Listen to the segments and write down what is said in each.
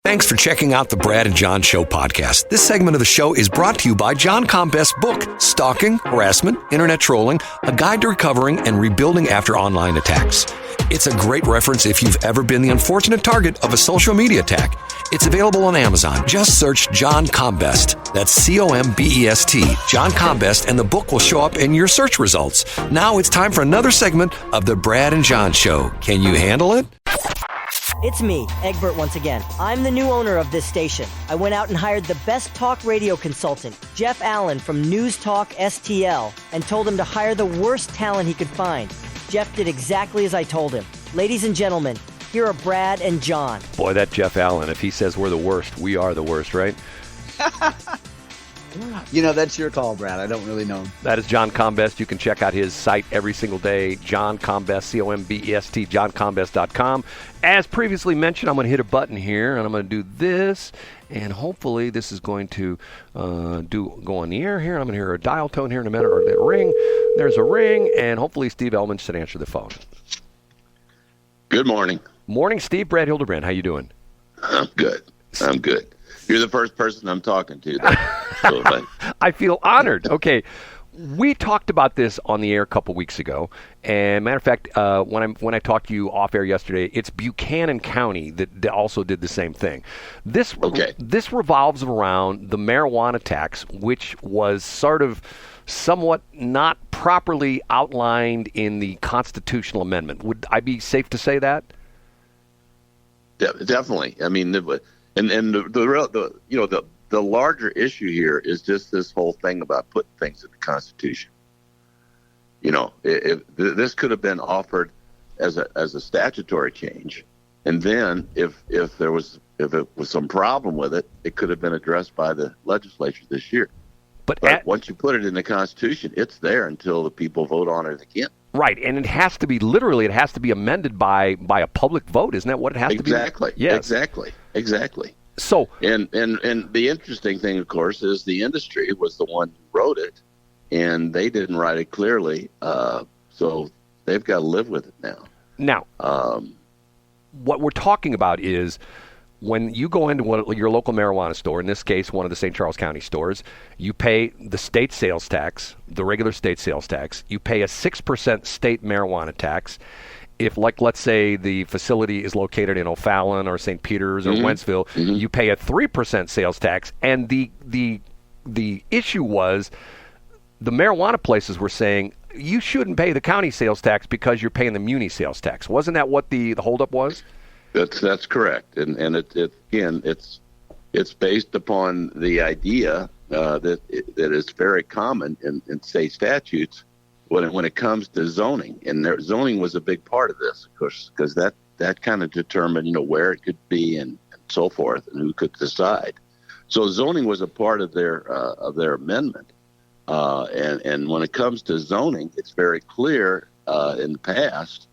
Thanks for checking out the Brad and John Show podcast. This segment of the show is brought to you by John Combest's book, Stalking, Harassment, Internet Trolling, A Guide to Recovering and Rebuilding After Online Attacks. It's a great reference if you've ever been the unfortunate target of a social media attack. It's available on Amazon. Just search John Combest. That's C-O-M-B-E-S-T, John Combest, and the book will show up in your search results. Now it's time for another segment of the Brad and John Show. Can you handle it? It's me, Egbert, once again. I'm the new owner of this station. I went out and hired the best talk radio consultant, Jeff Allen from News Talk STL, and told him to hire the worst talent he could find. Jeff did exactly as I told him. Ladies and gentlemen, here are Brad and John. Boy, that Jeff Allen, if he says we're the worst, we are the worst, right? You know, that's your call, Brad. I don't really know. That is John Combest. You can check out his site every single day, John Combest, C-O-M-B-E-S-T, johncombest.com. As previously mentioned, I'm going to hit a button here, and I'm going to do this, and hopefully this is going to go on the air here. I'm going to hear a dial tone here in a minute, or that ring. There's a ring, and hopefully Steve Ehlmann should answer the phone. Good morning. Morning, Steve. Brad Hildebrand. How you doing? I'm good. You're the first person I'm talking to. So I feel honored. Okay. We talked about this on the air a couple weeks ago, and matter of fact, when I talked to you off air yesterday, it's Buchanan County that also did the same thing. This revolves around the marijuana tax, which was sort of somewhat not properly outlined in the constitutional amendment. Would I be safe to say that? Definitely. I mean, the larger issue here is just this whole thing about putting things in the Constitution. You know, if this could have been offered as a statutory change, and then if it was some problem with it, it could have been addressed by the legislature this year. But once you put it in the Constitution, it's there until the people vote on it again. Right, and it has to be amended by a public vote. Isn't that what it has to be? Exactly. Yes. Exactly. So, and the interesting thing, of course, is the industry was the one who wrote it, and they didn't write it clearly, so they've got to live with it now. Now, what we're talking about is when you go into your local marijuana store, in this case, one of the St. Charles County stores, you pay the state sales tax, the regular state sales tax. You pay a 6% state marijuana tax. If, like, let's say the facility is located in O'Fallon or St. Peter's or Wentzville, you pay a 3% sales tax. And the issue was the marijuana places were saying you shouldn't pay the county sales tax because you're paying the muni sales tax. Wasn't that what the holdup was? That's correct, and it's based upon the idea that is very common in state statutes when it comes to zoning, and zoning was a big part of this, of course, because that kind of determined where it could be and so forth, and who could decide. So zoning was a part of their amendment, and when it comes to zoning, it's very clear in the past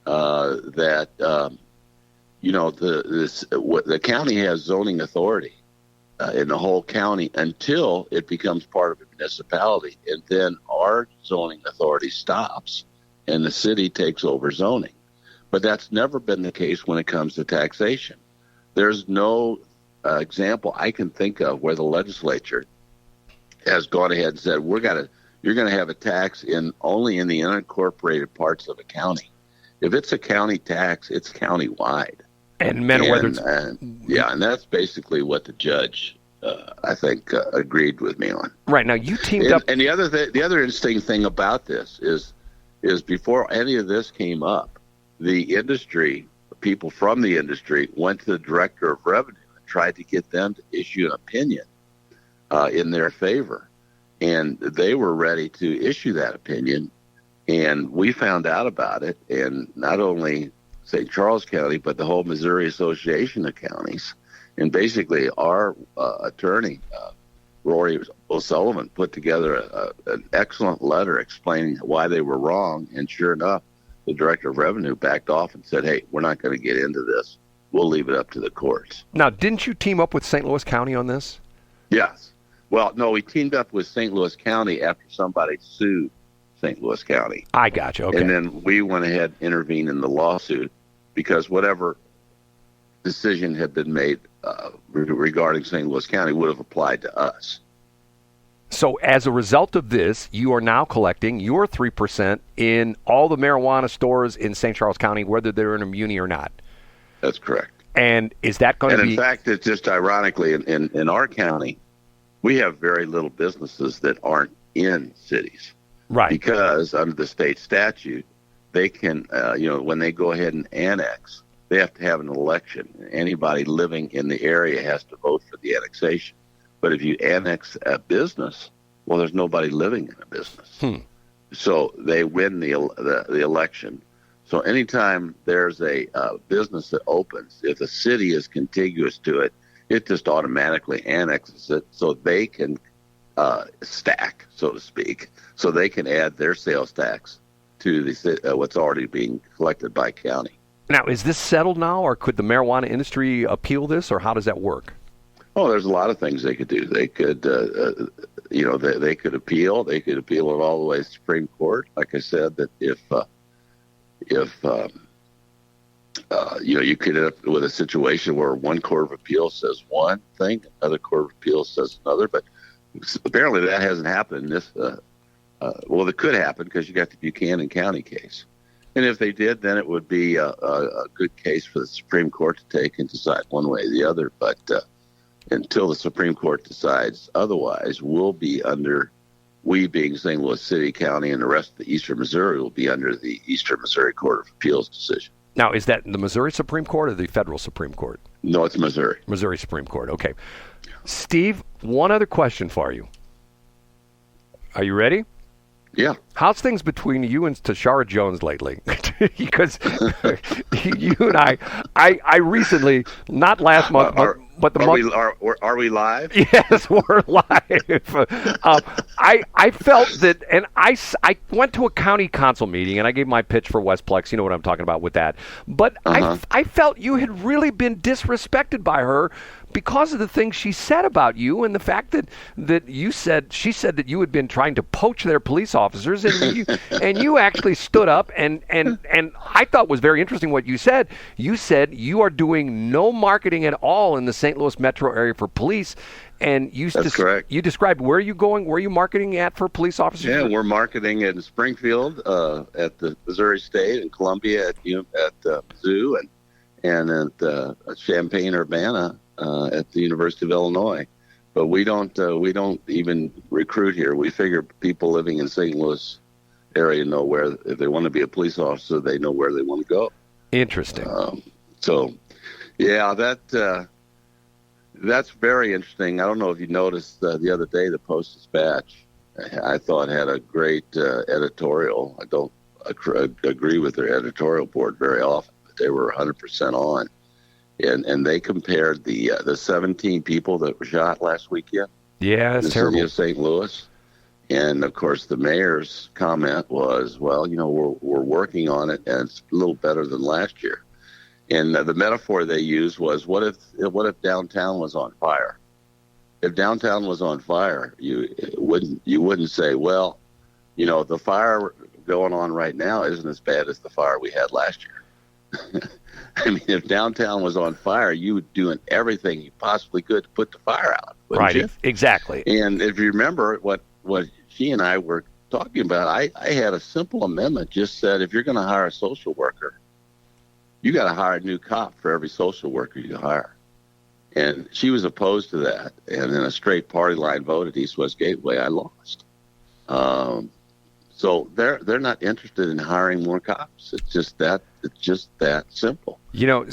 that. The county has zoning authority in the whole county until it becomes part of a municipality, and then our zoning authority stops and the city takes over zoning. But that's never been the case when it comes to taxation. There's no example I can think of where the legislature has gone ahead and said you're going to have a tax only in the unincorporated parts of a county. If it's a county tax, it's countywide. And that's basically what the judge, I think, agreed with me on. Right, now you teamed up. And the other interesting thing about this is before any of this came up, the industry, people from the industry, went to the director of revenue and tried to get them to issue an opinion in their favor, and they were ready to issue that opinion. And we found out about it, and not only St. Charles County, but the whole Missouri Association of Counties. And basically our attorney, Rory O'Sullivan, put together an excellent letter explaining why they were wrong. And sure enough, the director of revenue backed off and said, hey, we're not going to get into this. We'll leave it up to the courts. Now, didn't you team up with St. Louis County on this? Yes. Well, no, we teamed up with St. Louis County after somebody sued St. Louis County. I got you. Okay. And then we went ahead and intervened in the lawsuit because whatever decision had been made regarding St. Louis County would have applied to us. So as a result of this, you are now collecting your 3% in all the marijuana stores in St. Charles County, whether they're in a muni or not. That's correct. And is that going to be... And in fact, it's just ironically, in our county, we have very little businesses that aren't in cities. Right. Because under the state statute, they can, when they go ahead and annex, they have to have an election. Anybody living in the area has to vote for the annexation. But if you annex a business, well, there's nobody living in a business. So they win the election. So anytime there's a business that opens, if the city is contiguous to it, it just automatically annexes it so they can stack, so to speak, so they can add their sales tax to the what's already being collected by county. Now, is this settled now, or could the marijuana industry appeal this, or how does that work? Oh, there's a lot of things they could do. They could, they could appeal. They could appeal it all the way to the Supreme Court. Like I said, that if you could end up with a situation where one court of appeal says one thing, another court of appeal says another. But apparently that hasn't happened in this. Well, it could happen because you got the Buchanan County case. And if they did, then it would be a good case for the Supreme Court to take and decide one way or the other. But until the Supreme Court decides otherwise, we being St. Louis City, County, and the rest of the Eastern Missouri will be under the Eastern Missouri Court of Appeals decision. Now, is that the Missouri Supreme Court or the federal Supreme Court? No, it's Missouri. Missouri Supreme Court, okay. Steve, one other question for you. Are you ready? Yeah. How's things between you and Tishaura Jones lately? Because you and I recently, not last month, but the month. Are we live? Yes, we're live. I felt that, and I went to a county council meeting, and I gave my pitch for Westplex. You know what I'm talking about with that. But I felt you had really been disrespected by her because of the things she said about you, and the fact that she said that you had been trying to poach their police officers, and you actually stood up and I thought was very interesting what you said. You said you are doing no marketing at all in the St. Louis metro area for police, and That's correct. You described where are you going, where are you marketing at for police officers? Yeah, we're marketing in Springfield at the Missouri State, and Columbia at Mizzou, and at Champaign-Urbana at the University of Illinois. But we don't even recruit here. We figure people living in St. Louis area know where, if they want to be a police officer, they know where they want to go. Interesting. That's very interesting. I don't know if you noticed the other day, the Post-Dispatch, I thought had a great editorial. I don't agree with their editorial board very often, but they were 100% on. And they compared the 17 people that were shot last weekend. Yeah, that's terrible. In the city of St. Louis. And, of course, the mayor's comment was, well, we're working on it, and it's a little better than last year. And the metaphor they used was, what if downtown was on fire? If downtown was on fire, you wouldn't say, well, the fire going on right now isn't as bad as the fire we had last year. I mean, if downtown was on fire, you would do everything you possibly could to put the fire out. Right, you? Exactly. And if you remember what she and I were talking about, I had a simple amendment, just said, if you're going to hire a social worker, you got to hire a new cop for every social worker you hire. And she was opposed to that. And in a straight party line vote at East West Gateway, I lost. So they're not interested in hiring more cops. It's just that simple.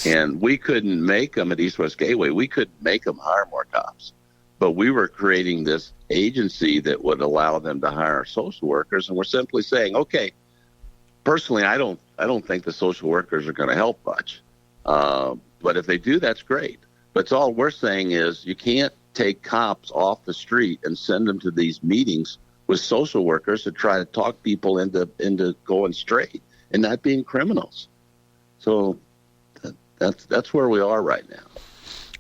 And we couldn't make them at East West Gateway. We couldn't make them hire more cops. But we were creating this agency that would allow them to hire social workers, and we're simply saying, okay, personally, I don't think the social workers are going to help much. But if they do, that's great. But all we're saying is you can't take cops off the street and send them to these meetings with social workers to try to talk people into going straight and not being criminals. So that's where we are right now.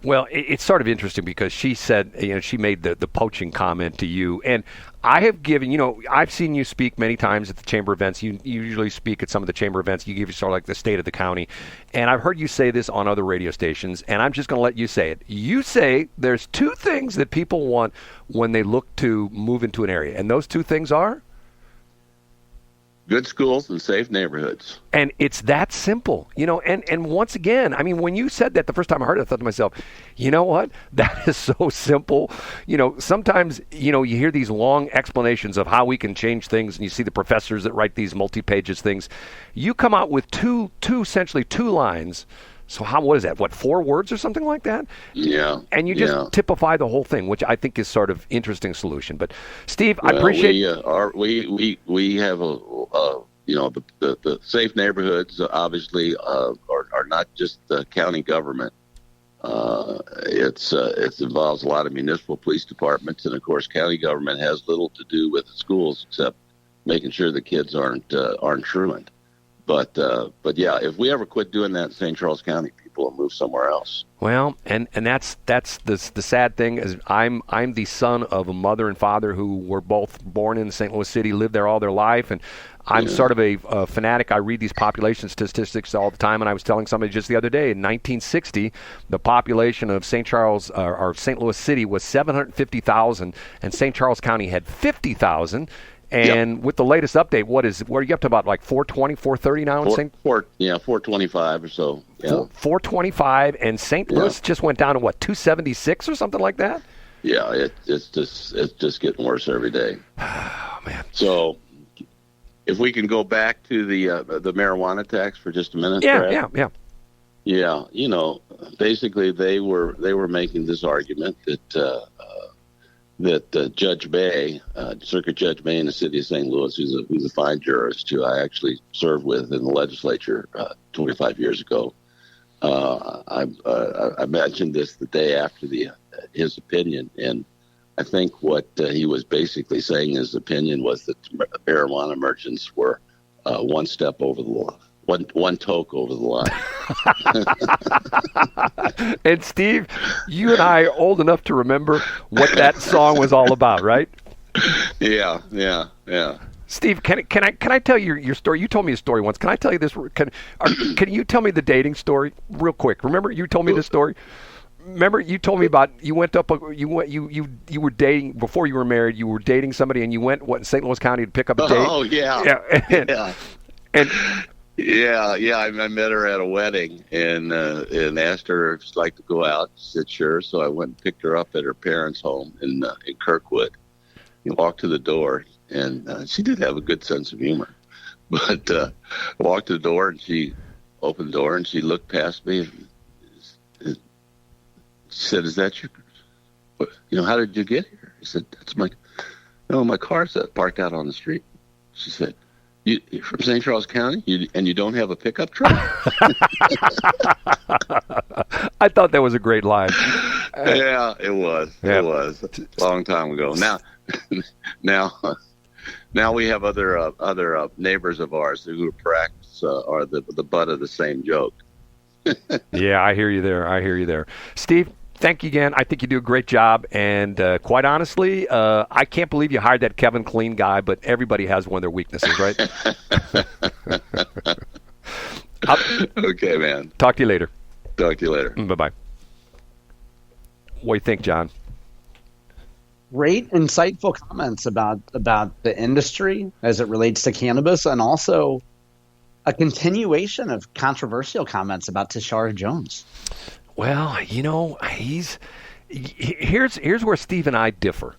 Well, it's sort of interesting because she said, she made the poaching comment to you. And I have given, I've seen you speak many times at the chamber events. You usually speak at some of the chamber events. You give sort of like the state of the county. And I've heard you say this on other radio stations, and I'm just going to let you say it. You say there's two things that people want when they look to move into an area. And those two things are? Good schools and safe neighborhoods. And it's that simple, and once again, I mean, when you said that the first time I heard it, I thought to myself, you know what? That is so simple. Sometimes, you hear these long explanations of how we can change things, and you see the professors that write these multi-pages things. You come out with essentially two lines. So what is that? 4 words or something like that? Yeah. And you just typify the whole thing, which I think is sort of interesting solution. But Steve, I appreciate we have the safe neighborhoods obviously are not just the county government. It involves a lot of municipal police departments, and of course, county government has little to do with the schools except making sure the kids aren't truant. But yeah, if we ever quit doing that in St. Charles County, people will move somewhere else. Well, and that's the sad thing is I'm the son of a mother and father who were both born in St. Louis City, lived there all their life, and I'm sort of a fanatic. I read these population statistics all the time, and I was telling somebody just the other day, in 1960, the population of St. Charles or St. Louis City was 750,000, and St. Charles County had 50,000. And with the latest update, what are you up to about like 420, 430 now? 425 or so. Yeah. 425, and St. Louis just went down to 276 or something like that? Yeah, it's just getting worse every day. Oh, man. So if we can go back to the marijuana tax for just a minute. Yeah. Yeah, basically they were making this argument that Judge May, Circuit Judge May in the city of St. Louis, who's a fine jurist who I actually served with in the legislature 25 years ago. I mentioned this the day after his opinion, and I think what he was basically saying in his opinion was that marijuana merchants were one step over the law. One toke over the line. And Steve, you and I are old enough to remember what that song was all about, right? Yeah. Steve, can I tell you your story? You told me a story once. Can I tell you this? Can you tell me the dating story real quick? Remember, you told me this story. Remember, you told me about you were dating before you were married. You were dating somebody, and you went in St. Louis County to pick up a date. Oh yeah. Yeah. I met her at a wedding and asked her if she'd like to go out. She said sure. So I went and picked her up at her parents' home in Kirkwood. We walked to the door, and she did have a good sense of humor. But I walked to the door, and she opened the door, and she looked past me, and she said, "Is that you? How did you get here?" I said, "That's my car's parked out on the street." She said, "You're from St. Charles County, and you don't have a pickup truck?" I thought that was a great line. Yeah, it was. Yeah. It was a long time ago. Now we have other neighbors of ours who perhaps are the butt of the same joke. Yeah, I hear you there. Steve, thank you again. I think you do a great job. And quite honestly, I can't believe you hired that Kevin Clean guy, but everybody has one of their weaknesses, right? Okay, man. Talk to you later. Bye-bye. What do you think, John? Great, insightful comments about the industry as it relates to cannabis, and also a continuation of controversial comments about Tishaura Jones. Well, here's where Steve and I differ.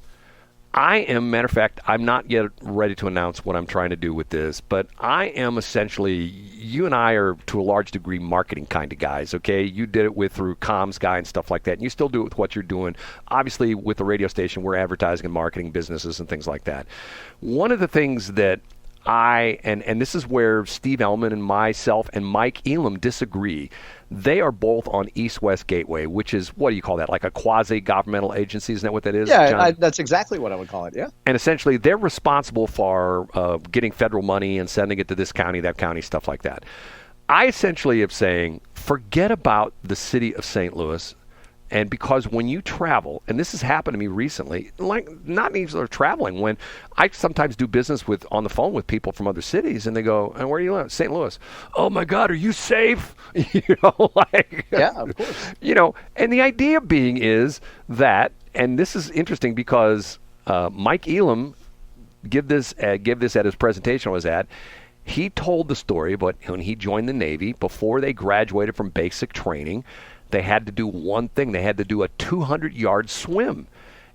Matter of fact, I'm not yet ready to announce what I'm trying to do with this, but I am essentially, you and I are to a large degree marketing kind of guys, okay? You did it through comms guy and stuff like that, and you still do it with what you're doing. Obviously, with the radio station, we're advertising and marketing businesses and things like that. One of the things that and this is where Steve Ehlmann and myself and Mike Ehlmann disagree. They are both on East-West Gateway, which is, what do you call that, like a quasi-governmental agency? Isn't that what that is, Yeah, that's exactly what I would call it, yeah. And essentially, they're responsible for getting federal money and sending it to this county, that county, stuff like that. I essentially am saying, forget about the city of St. Louis. And because when you travel, and this has happened to me recently, like not even traveling, when I sometimes do business on the phone with people from other cities, and they go, "And where do you live?" St. Louis. "Oh my God, are you safe?" Yeah, of course. And the idea being is that, and this is interesting because Mike Ehlmann give this at his presentation I was at. He told the story about when he joined the Navy, before they graduated from basic training, they had to do one thing. They had to do a 200-yard swim.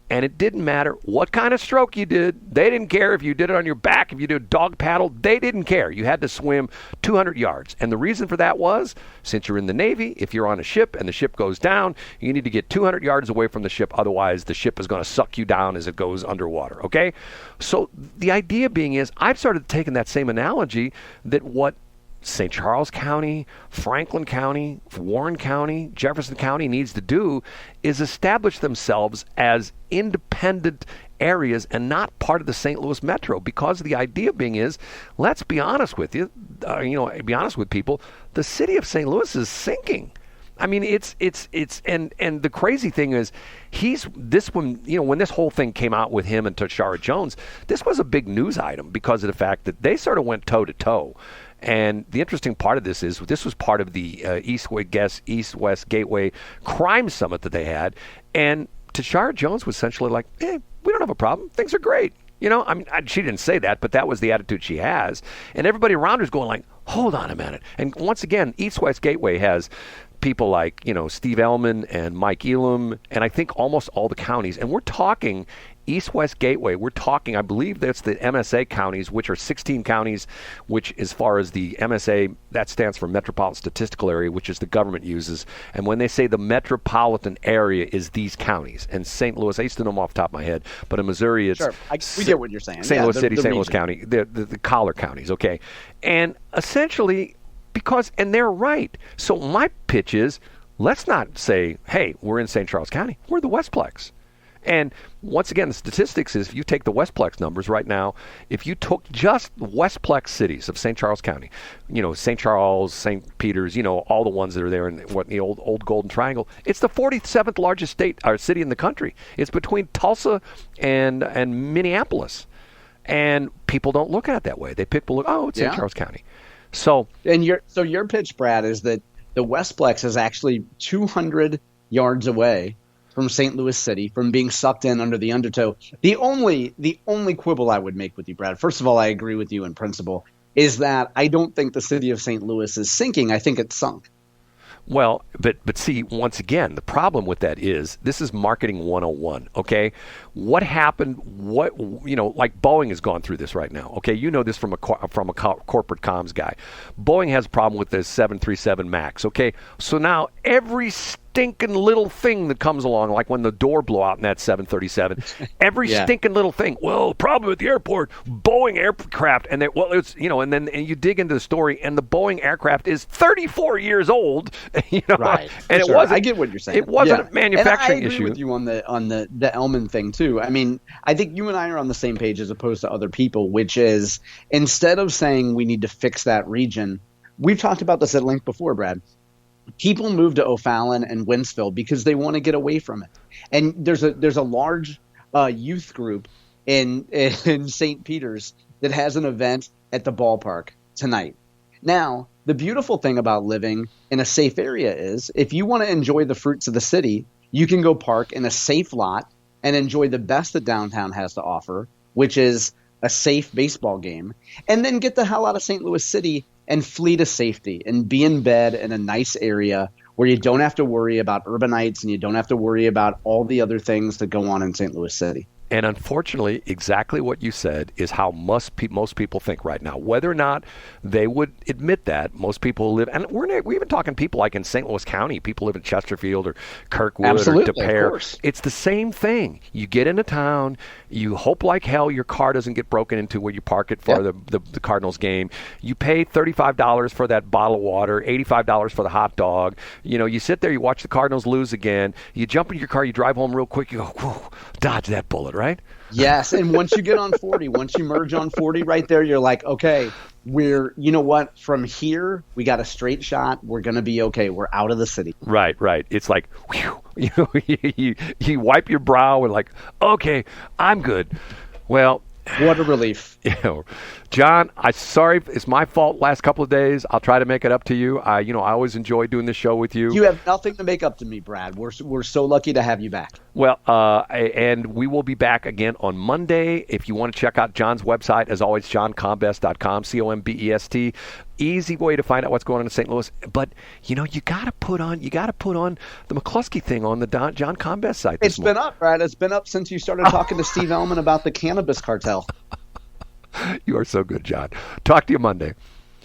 And it didn't matter what kind of stroke you did. They didn't care if you did it on your back, if you did dog paddle. They didn't care. You had to swim 200 yards. And the reason for that was, since you're in the Navy, if you're on a ship and the ship goes down, you need to get 200 yards away from the ship. Otherwise, the ship is going to suck you down as it goes underwater. Okay? So the idea being is, I've started taking that same analogy that what St. Charles County, Franklin County, Warren County, Jefferson County needs to do is establish themselves as independent areas and not part of the St. Louis Metro, because the idea being is, let's be honest with you, be honest with people, the city of St. Louis is sinking. I mean, it's and the crazy thing is, when this whole thing came out with him and Tishaura Jones, this was a big news item because of the fact that they sort of went toe to toe. And the interesting part of this is, this was part of the East-West Gateway Crime Summit that they had, and Tishaura Jones was essentially like, we don't have a problem. Things are great. She didn't say that, but that was the attitude she has. And everybody around her is going like, hold on a minute. And once again, East-West Gateway has people like, Steve Ehlmann and Mike Ehlmann, and I think almost all the counties. And we're talking East-West Gateway, we're talking, I believe that's the MSA counties, which are 16 counties, which as far as the MSA, that stands for Metropolitan Statistical Area, which is the government uses. And when they say the metropolitan area is these counties. And St. Louis, I used to know them off the top of my head, but in Missouri it's... Sure, we get what you're saying. St. Louis City, St. Louis County, the collar counties, okay? And essentially, and they're right. So my pitch is, let's not say, hey, we're in St. Charles County. We're the Westplex. And once again, the statistics is, if you take the Westplex numbers right now, if you took just Westplex cities of St. Charles County, St. Charles, St. Peters, all the ones that are there in the old Golden Triangle, it's the 47th largest city in the country. It's between Tulsa and Minneapolis. And people don't look at it that way. They it's St. Charles County. So your pitch, Brad, is that the Westplex is actually 200 yards away from St. Louis City, from being sucked in under the undertow. The only quibble I would make with you, Brad, first of all, I agree with you in principle, is that I don't think the city of St. Louis is sinking. I think it's sunk. Well, but see, once again, the problem with that is, this is marketing 101, okay? What happened, like Boeing has gone through this right now, okay? You know this from a corporate comms guy. Boeing has a problem with the 737 MAX, okay? So now every stinking little thing that comes along, like when the door blew out in that 737, every stinking little thing. Well, problem at the airport, Boeing aircraft, and and you dig into the story, and the Boeing aircraft is 34 years old, right? And sure. I get what you're saying. It wasn't a manufacturing issue. I agree with you on the Ehlmann thing too. I mean, I think you and I are on the same page as opposed to other people, which is, instead of saying we need to fix that region, we've talked about this at length before, Brad. People move to O'Fallon and Wentzville because they want to get away from it. And there's a large youth group in St. Peter's that has an event at the ballpark tonight. Now, the beautiful thing about living in a safe area is, if you want to enjoy the fruits of the city, you can go park in a safe lot and enjoy the best that downtown has to offer, which is a safe baseball game, and then get the hell out of St. Louis City and flee to safety and be in bed in a nice area where you don't have to worry about urbanites and you don't have to worry about all the other things that go on in St. Louis City. And unfortunately, exactly what you said is how most people think right now. Whether or not they would admit that, most people live, and we're even talking people like in St. Louis County, people live in Chesterfield or Kirkwood Absolutely, or De Pere. of course. It's the same thing. You get into town, you hope like hell your car doesn't get broken into where you park it for the Cardinals game. You pay $35 for that bottle of water, $85 for the hot dog. You sit there, you watch the Cardinals lose again. You jump into your car, you drive home real quick, you go, whoa, dodge that bullet, right? Yes, and once you get on 40, once you merge on 40 right there, you're like, okay, from here, we got a straight shot. We're going to be okay. We're out of the city. Right. It's like, whew, You wipe your brow and like, okay, I'm good. Well, what a relief. John, sorry, it's my fault last couple of days. I'll try to make it up to you. I always enjoy doing this show with you. You have nothing to make up to me, Brad. We're so lucky to have you back. Well, and we will be back again on Monday. If you want to check out John's website, as always, johncombest.com, COMBEST. Easy way to find out what's going on in St. Louis. But you got to put on the McCluskey thing on the John Combest site. It's been up, Brad. It's been up since you started talking to Steve Ehlmann about the cannabis cartel. You are so good, John. Talk to you Monday.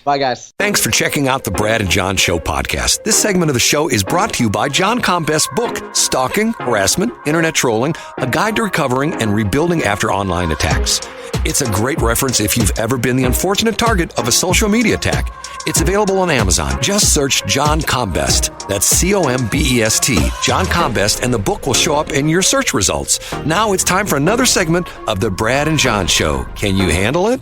Bye, guys. Thanks for checking out the Brad and John Show podcast. This segment of the show is brought to you by John Combest's book, Stalking, Harassment, Internet Trolling, A Guide to Recovering and Rebuilding After Online Attacks. It's a great reference if you've ever been the unfortunate target of a social media attack. It's available on Amazon. Just search John Combest. That's COMBEST, John Combest, and the book will show up in your search results. Now it's time for another segment of the Brad and John Show. Can you handle it?